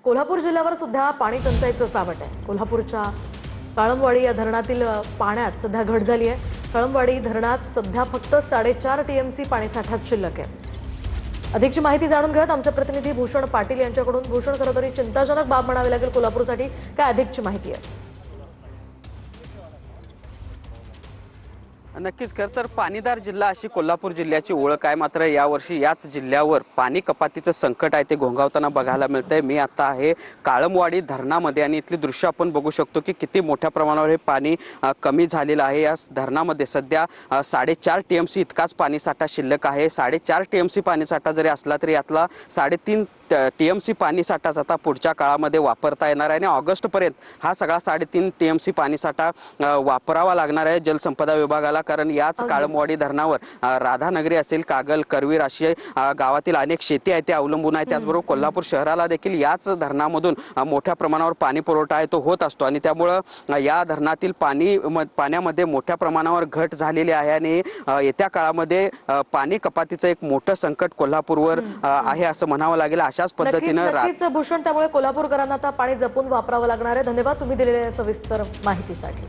कोल्हापूर जिल्ह्यावर सध्या पाणी टंचाईचं सावट आहे। कोल्हापूरच्या काळमवाडी या धरणातील पाण्यात सध्या घट झाली आहे। काळमवाडी धरणात सध्या फक्त 4.5 टीएमसी पाणीसाठाच शिल्लक आहे। अधिकची माहिती जाणून घेऊयात आमचे प्रतिनिधी भूषण पाटील यांच्याकडून। भूषण, खरं तर ही चिंताजनक बाब म्हणावी लागेल कोल्हापूरसाठी। काय अधिकची माहिती आहे? नक्कीच, खरं तर पाणीदार जिल्हा अशी कोल्हापूर जिल्ह्याची ओळख आहे। मात्र यावर्षी याच जिल्ह्यावर पाणी कपातीचं संकट आहे ते घोंघावताना बघायला मिळतंय। मी आता आहे काळमवाडी धरणामध्ये आणि इथली दृश्य आपण बघू शकतो की किती मोठ्या प्रमाणावर हे पाणी कमी झालेलं आहे। या धरणामध्ये सध्या 4.5 टीएमसी इतकाच पाणीसाठा शिल्लक आहे। 4.5 टीएमसी पाणीसाठा जरी असला तरी यातला 3.5 टीएमसी पाणीसाठाच आता पुढच्या काळामध्ये वापरता येणार आहे आणि ऑगस्टपर्यंत हा सगळा 3.5 टीएमसी पाणीसाठा वापरावा लागणार आहे जलसंपदा विभागाला। कारण याच काळमवाडी धरणावर राधानगरी असेल, कागल, करवीर अशी गावातील अनेक शेती आहेत ते अवलंबून आहे। त्याचबरोबर कोल्हापूर शहराला देखील याच धरणामधून मोठ्या प्रमाणावर पाणी पुरवठा आहे तो होत असतो आणि त्यामुळे या धरणातील पाण्यामध्ये मोठ्या प्रमाणावर घट झालेली आहे आणि येत्या काळामध्ये पाणी कपातीचं एक मोठं संकट कोल्हापूरवर आहे असं म्हणावं लागेल। अशाच पद्धतीने नक्कीच भूषण, त्यामुळे कोल्हापूरकरांना आता पाणी जपून वापरावं लागणार आहे। धन्यवाद तुम्ही दिलेल्या सविस्तर माहितीसाठी।